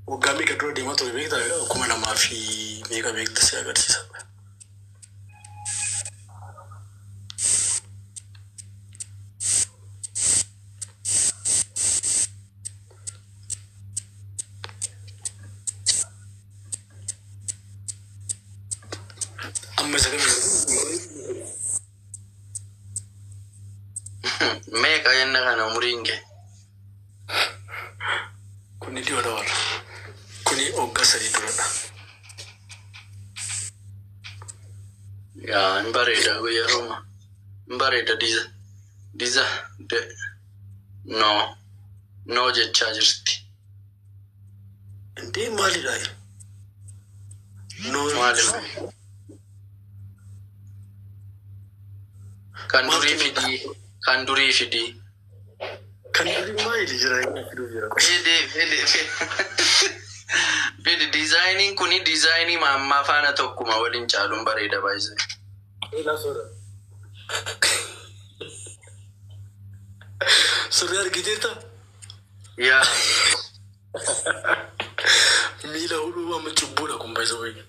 Waggaa meeqa dura deemaa ture beektaa? 2000 fi meeqa beekta si agarsiisa. Amma isa kamii meeqa yenna kana umuriin kee? kuni dhiyoodha warra. Kuni waggaa 3 duradha. Yaa hin bareeda guyyaa rooma. Hin bareeda diza no jechaa jirti. Indee maalidha? Maaliif? Kan durii fidii. Kan durii maali jira? Fidi dizaayiniin kuni dizaayinii mammaa faana tokkuma waliin caaluun bareeda baay'ise. Surri argiteerta? Yaa miila hudhuu amma cubbuudha kun baay'isa wayii.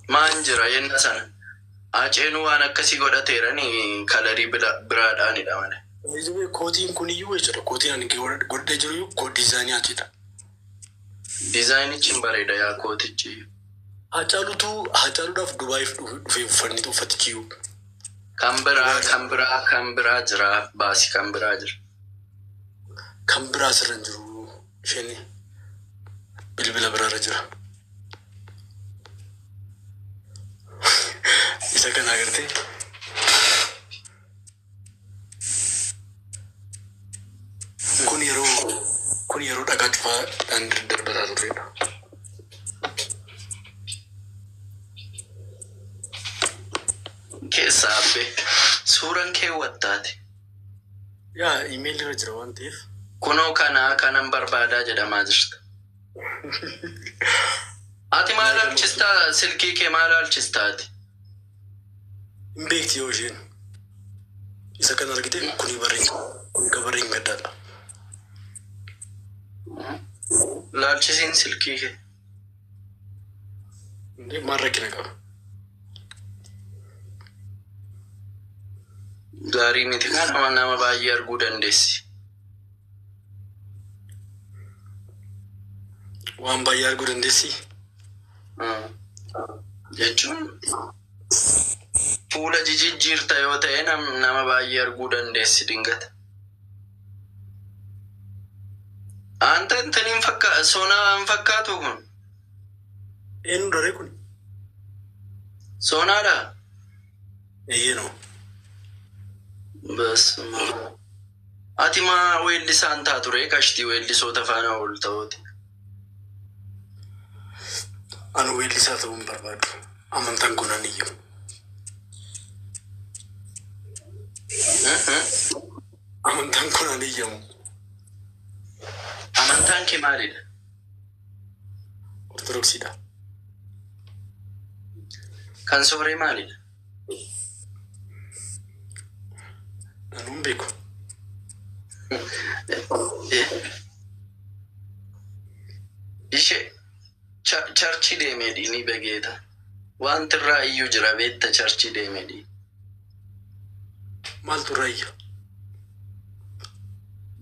maan jira yenna sana? Aceenuu waan akkasii godhateerani kalarii biraadhaanidha malee. Kootiin kun iyyuu jechuudha. Kootiin ani godhee jiru iyyuu diizaayinii achiidha. Dizaayinichi hin bareeda yaa kootichi. Hacaaluudhaaf Dubaayiif dhufee uffanni uffatichi iyyuu. Kan biraa jira baasi kan biraa jira. Kan biraa asirra hin jiru isheen bilbila biraarra jira. Isa kana agartee? Kun yeroo dhagaa cufaadhaan darbataa turredha. Keessaa abbee suuraan kee wattaati. Yaa iimeelii irra jira waan ta'eef. Kunoo kanan barbaadaa jedhamaa jirta. Ati maal alchistaa silkii kee maal alchistaati? Hin beekti yoo isheen. Isa kana argite kuni gabarreen gaddaadha. Laalchisiin silkii kee. Maal rakkina qaba? Gaarii miti kanama nama baay'ee arguu dandeessi. Waan baay'ee arguu dandeessi? Jechuun fuula jijjiirta yoo ta'e nama baay'ee arguu dandeessi dingata. Anta intaniin soonaa hin fakkaatu kun? Eenyu daree kun? Soonaadha? Eeyyeenoo. Basuma. Ati maa weellisaan taature qashtii weellisoota faana ol ta'uuti? Ani weellisaa ta'uu hin barbaadu. Amantaan kun ani iyyuu. Amantaan kun ani iyyamu. Amantaan kee maalidha? Ortodoksiidha. Kan sooree maalidha? Anuu hin beeku. Ishee charchi deemedhi ni begeeta. Wanti irraa iyyuu jira beetta charchi deemedhi. Maaltu irraa iyya?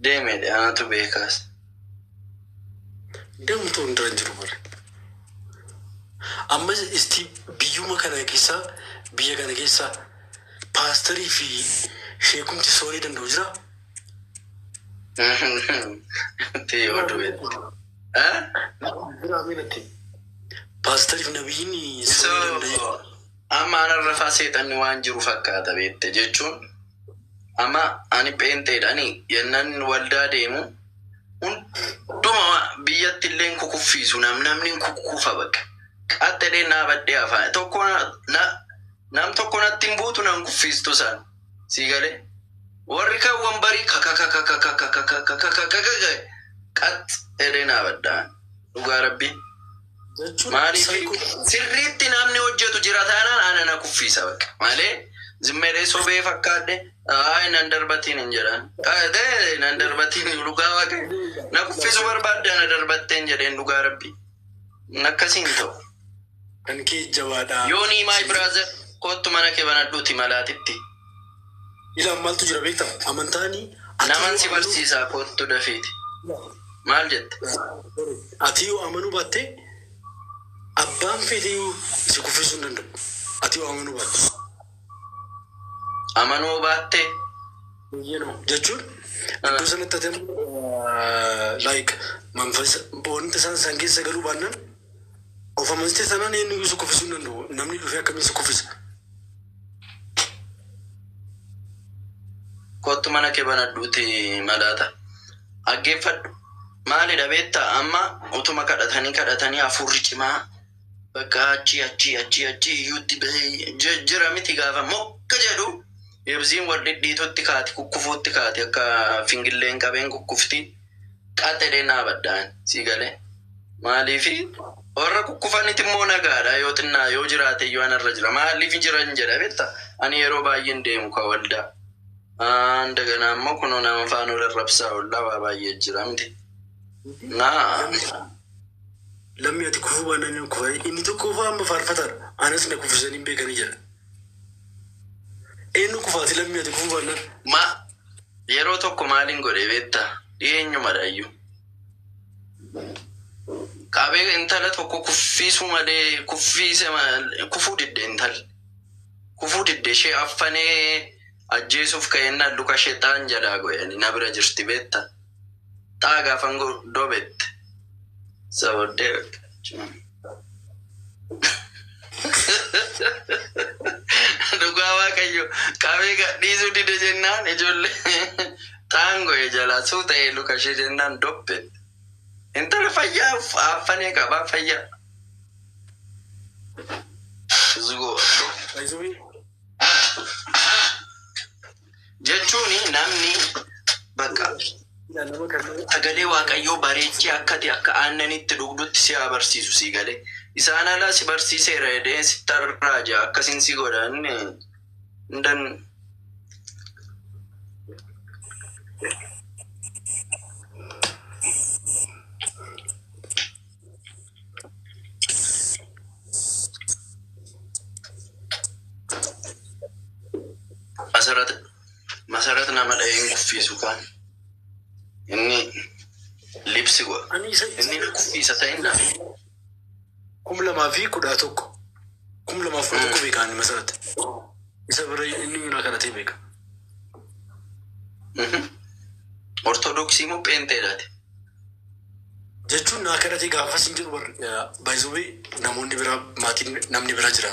Deemedhi anatu beekaas. Deemtu hundara hin jiru bare. Amma biyya kana keessa paasterii fi sheekumti soorii danda'u jira? Yoo du'etti. Paasterii fi nabiyyiin soorii danda'u. Amma anarrafaa seexanni waan jiru fakkaata beette jechuun amma ani pheenteedhaani yennan waldaa deemu hunduma biyyatti illee kukuffiisu namni kukkufa bakka. Qaxxedee naabadhee afaan nam tokko natti hin buutu nan kuffiistu san sii galee warri kan wambarii qaxxedee naabadhaan dhugaa rabbii maaliif sirriitti namni hojjetu jira taanaan ana na kuffiisa bakka malee Zimmere sobee fakkaadde nan darbatiin hin jedhan. Nan darbatiin dhugaa waaqe. Na kuffisu barbaadde na darbatteen jedheen dhugaa rabbi. Akkasiin ta'u. Kan kee jabaadha. Yoonii maay biraazer kottu mana kee banadhuuti malaatitti. Ilaan maaltu jira beektaa? Amantaanii. Naman si barsiisaa kottu dafeeti. Maal jette? Ati yoo amanuu baatte abbaan fedhee si kuffisuu hin danda'u. Ati yoo amanuu baatte. Amanuu baatte? Jechuun iddoo sanatti ati like manfasa wanti isaan keessa galuu baannaan of amansiite sanaan eenyu si kuffisuu hin danda'u. Namni dhufee akkamiin si kuffisa? Kottu mana kee banadhuuti malaata. Aggeeffadhu. Maalidha beektaa amma utuma kadhatanii hafuurri cimaa bakka achi iyyuutti jira miti gaafa mokka jedhu ibsiin wal dhidhiitutti kaati kukkufuutti kaati akka fingilleen qabeen kukkufti qaxedhee naabaddaan si galee maaliifi warra kukkufanitti immoo nagaadha yoo xinnaa yoo jiraate iyyuu anarra jira maaliif jiran jedha beektaa ani yeroo baay'een deemu ka waldaa ndagana ammoo kunoo nama faana rarrabsaa ollaa waa baay'ee jira miti. Lammi ati kufuu baannaan kufa inni tokko kufaa amma faarfataadha. Anas na kuffisanii beekanii jira. Eenyu kufaati lammi ati kufuu baannaan? Yeroo tokko maaliin godhe beektaa? Dhiyeenyumadha iyyuu. Qabee intala tokko kuffisuu malee kufuu didde intalli. Kufuu didde ishee affanee ajjeesuuf ka'ennaan luka ishee xaan jalaa goyanii na bira jirti beektaa? Taa gaafan dobette. Sabaddee dhugaa waaqayyo qabee gadhiisuu dide jennaan ijoollee taango'e jalaa suu ta'ee luka ishee jennaan dobbette. Intala fayyaa affanee qabaa fayyaa. Jechuuni namni bakka sagalee waaqayyoo bareechee akkati akka aannanitti dhugdutti si barsiisu si galee. Isaan alaa si barsiiseera jedhee si tarraaja akkasiin si godhan hindan. Masarat nama dhaheen kuffisu kan. Inni libsi godha. Inni kuffisa ta'inna. 2011 2011 beekaan masarata. Isa bira inni mina kadhatee beeka. Ortodoksii moo pheenteedhaati? Jechuun naa kadhatee gaafas hin jiru baay'isuu namoonni biraa maatiin namni bira jira.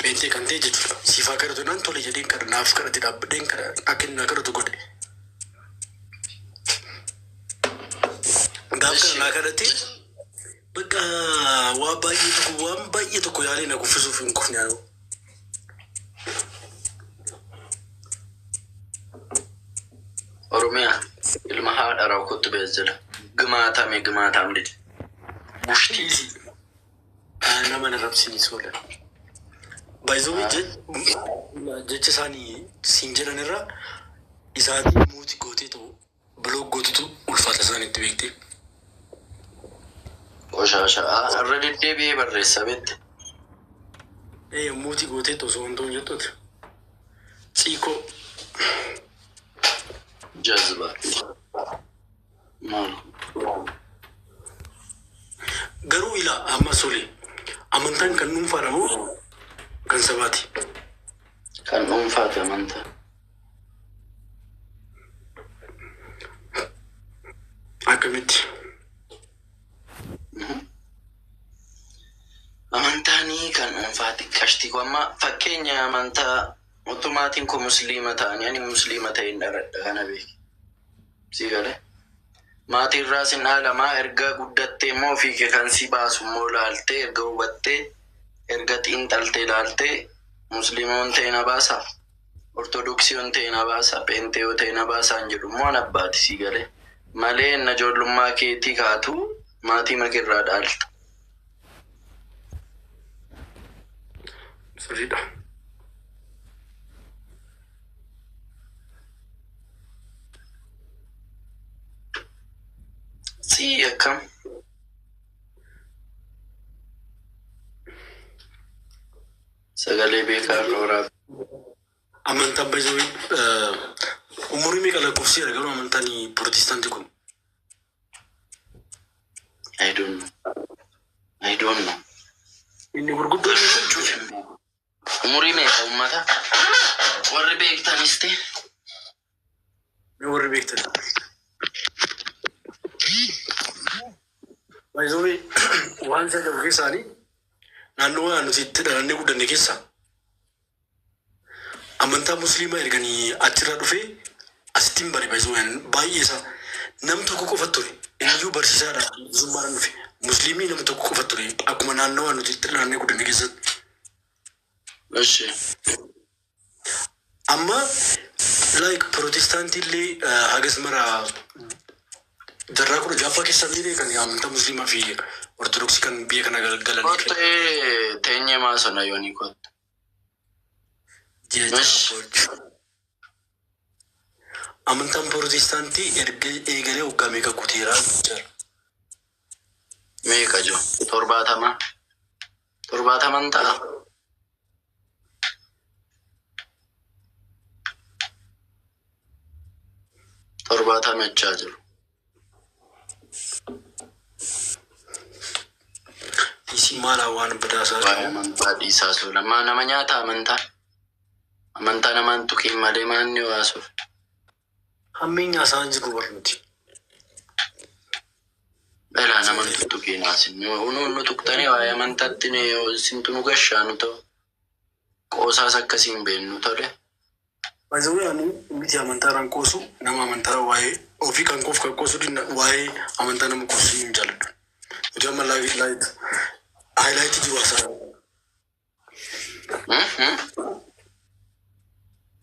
Pheenxee kan ta'e jechuudha. Siifaa kadhatu naan tole jedheen kadha naaf kadhate dhaabbadheen kadha akka inni naa kadhatu godhe. Gaaf kana naa kadhate bakka waan baay'ee tokko yaalee na kuffisuuf hin kufne yaa. Oromiyaa ilma haadha raawwattu beezjala gimaatam dide. Bushtiisi nama na rabsinis oola. Baay'isuu jecha isaanii siin jedhan irraa isaatiin muutii gootee ta'u biloog gootutu ulfaata isaaniitti beektee. Qoshashaa irra deddeebi'ee barreessa beekte. Muutii gootee ta'u osoo wantoon jettuuti. Xiiqoo. Jazba. Garuu ilaa amma solee amantaan kan dhuunfaadha moo kan sabaati? Kan dhuunfaati amantaa. Akkamitti? Amantaanii kan dhuunfaati qashtii amma fakkeenya amantaa otomaatiin ko musliima ta'anii ani musliima ta'een dharadha kana beeki. Si galee? Maatii irraa sin haalamaa erga guddattee immoo ofii kan si baasu immoo laaltee erga hubattee erga xiinxaltee laaltee musliimoon ta'e na baasa ortodoksiyoon ta'e na baasa pheenteeyoo ta'e na baasaan jedhu immoo an abbaati si galee malee na ijoollummaa keetii kaatu maatii makirraa dhaalta. Sirriidha. Si akkam. Sagalee beekaa qooraa. Amantaan baay'ee umurii meeqa lakkoofsiidha garuu amantaan Pirotestaantii kun. I don't know. Inni gurguddoo umurii meeqa uummata? Warri beektanis ta'e. warri beektan. Baay'ee waan isa qabu keessaanii naannoo nuti itti dhalannee guddanne keessa amantaa musliimaa erganii achirraa dhufee asittiin bare baay'ee isaa nam tokko qofa ture. Iyyuu barsiisaadha musummaadhaan dhufe. Musliimii nama tokko qofa ture akkuma naannoo nuti itti dhalannee guddanne keessatti. Eshi. Amma like Pirotestaantii illee hagas mara jarraa kudha jaaffaa keessaa miidhee kan amantaa musliimaa fi ortodoksii kan biyya kana galanii. Kottee teenyee maasona yoonii kottu. Amantaan Pirotestaantii erga eegalee waggaa meeqa guuteeraa jira? Meeqa jiru? 70 ta'a. 70 mechaa jiru. Isi maala waan badaasaa Waa'ee amantaa dhiisaa suula. Nama nyaata amantaa. Amantaa namaan tuqiin malee maanni waasuuf. hammeenya isaan jiru barnuti. Belaa namaan tuqiin haasin. Nu tuqtanii waa'ee amantaatti sintu nu gashaanu ta'u. Qoosaas akkasiin beennu tole. Baay'ee miti amantaa rankoosu nama amantaa waa'ee ofii kan koof kan qoosu waa'ee amantaa nama qoosu hin jaalladhu. Nuti amma highlight jiru asaa.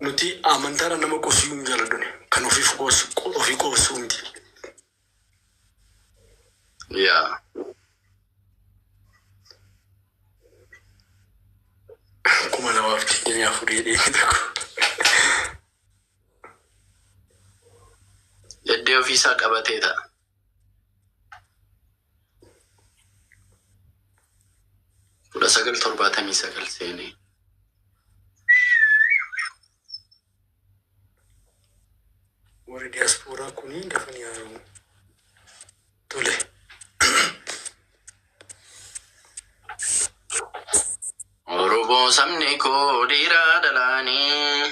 Nuti amantaa nama qoosu hin jaalladhu. Kan ofii qoosu miti. Yaa. Kuma namaaf jireenya afurii dheedhii tokko. Jeddee ofiisaa qabatee ta'a. Kudha 979 seenee. Warri diiyaaspooraa kuni dafanii haaruu. Tole. Oromoo sabni koo dhiiraa dhalaanii.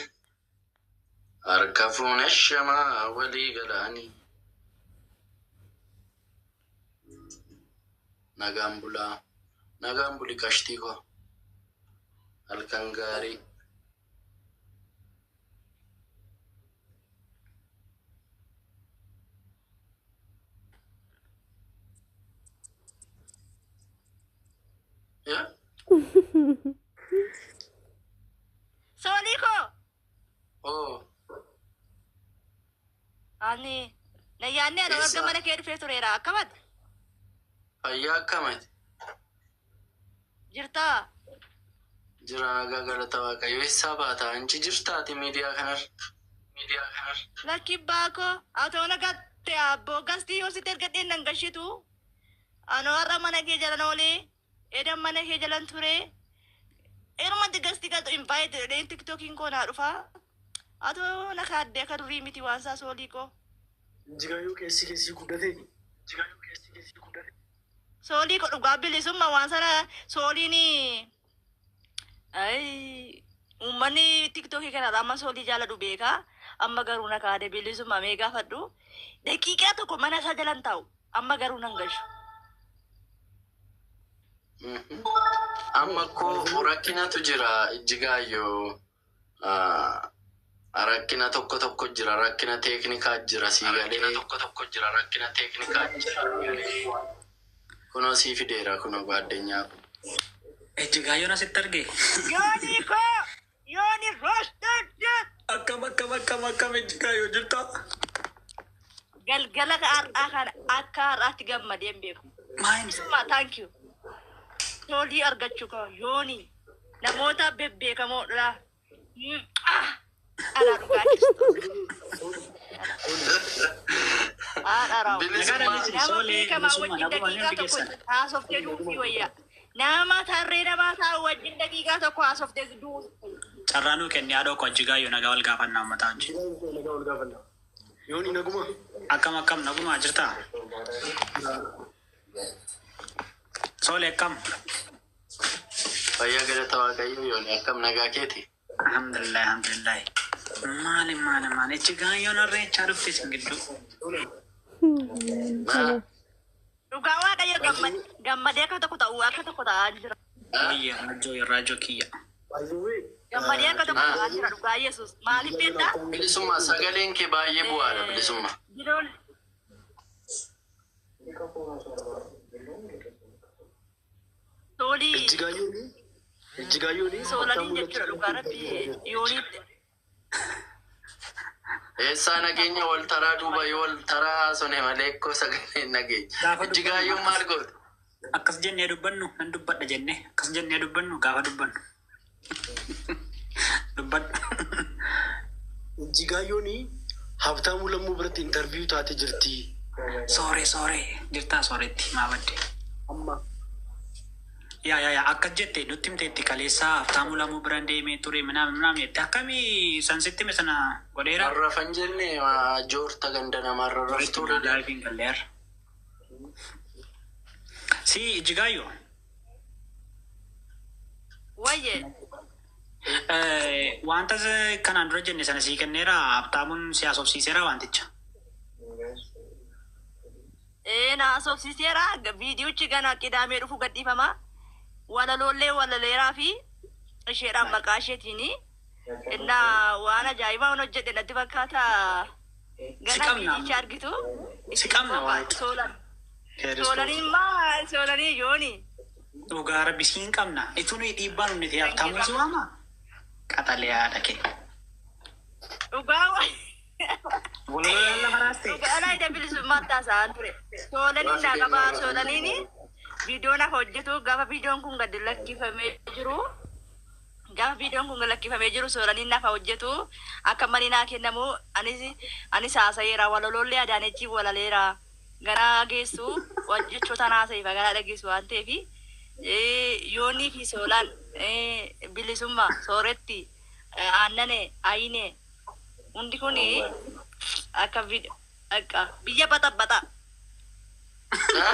Harka fuuna shamaa walii galaanii. Nagaan buli kashtii koo. Halkan gaarii. Yaa. Soliko! Oo. Ani nayyaanni ani warga mana kee dhufee tureera akkamat Fayyaa akkamati? jirtaa? Jira nagaa galata waaqayyo eessaa baata? Anchi jirtaati miidiyaa kanarra. Lakki baako atoo nagatte abboo gastii yoo sitti ergadheen nan gashitu anoo har'a mana kee jalan oolee edan mana kee jalan ture erumatti gastii galtu invite jedheen tiktokiin koo naa dhufaa atoo na kaaddee akka durii miti waan isaa sooliikoo. Jigaayyoo keessi guddate. Soolii ko dhugaa bilisumma waan sana sooliin uummanni tiktokii kanarra amma soolii jaalladhu beekaa amma garuu na kaade bilisumma mee gaafadhu daqiiqaa tokko mana isaa jalan taa'u amma garuu nan gashu. Amma koo rakkinatu jira Jigaayyoo. Rakkina tokko jira. Rakkina teeknikaa jira siigalee. Kunoo sii fideera kunoo baaddenyaa. Jigaayoon asitti arge. Yooni koo yooni roostadde Akkam Jigaayyoo jirta? galgala har'aa kana akka har'aatti gammadeen beeku. Bilisumma thank you. Soolii argachuu koo yooni namoota bebbeekamoodha. Ala dhugaa Nama tarree namaa taa'u wajjin daqiiqaa tokko haasoftee gidduu. Carraanuu kennee haadha koo Ajjigaayyoo nagaa wal gaafannaa mataan jiru. Yooni naguma. Akkam nagumaa jirtaa? Soole akkam? Fayyaa galata Waaqayyoo yooni akkam nagaa keeti? Alhamdulillah. Maali Ajjigaayyoon irreechaa dhufte sin gidduu. Dhugaa Waaqayyo gammadee akka tokko ta'aa jira. Wayya raajoo kiyya. Gammadee akka tokko ta'aa jira dhugaa Yesuus. Maaliif beektaa? Bilisummaa sagaleen kee baay'ee bu'aadha bilisummaa. Soolii. Ejjigaayooni. Soolanii jechuudha dhugaa rabbi yooniitti. Eessaa nageenya wal taraa duuba yoo wal taraa haasone malee akkoo sagaleen nageenya. Ejjigaayyoon maal goote? Akkas jennee dubbannu nan dubbadha jennee akkas jennee dubbannu gaafa dubbannu. Dubbadhu. Ejjigaayooni Habtaamuu Lammuu biratti interviyuu taate jirti. Sooree jirtaa sooretti maa badde. Amma. Yaa akkas jettee nutti himteetti kaleessaa Habtaamuu Lammuu biraan deemee ture minaa jette akkamii sansitti sana godheera. Marrafan jenne joorta ganda namarra raftuudha. Daa'ibiin galleerra. Si Ejjigaayyoo. Wayyee. Wanta kanaan dura jenne sana sii kenneera Habtaamuun si haasofsiiseera wanticha. Na haasofsiiseera viidiyoochi gana qidaamee dhufu gadhiifama. Walaleeraa fi isheedhaan maqaa isheetiin innaa waan ajaa'ibaa hojjedhe natti fakkaata. Gana viidiyicha argitu. Si qabna waan. Soolanii yooni. Dhugaa rabbi siin qabna. Itu nuyi dhiibbaan humni ta'e Habtaamuun si waama. Qaxalee haadha kee. Dhugaa Walalolaan lafa raaste. dhugaa ida bilisummaa taasisaan ture. Soolaniin naa qabaa soolaniin viidiyoon akka hojjetu gaafa viidiyoon kun gadi lakkifamee jiru soolaniin akka hojjetu akka manii naa kennamu anis haasayeera walalollee adaanechi walaleera gara geessu hojjechootaan haasayifa gara dhageessu waan ta'eef yoonii fi soolaan bilisummaa sooretti aannane ayine hundi kun akka biyya baxabbata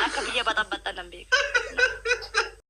akka biyya baxabbata nan beeka.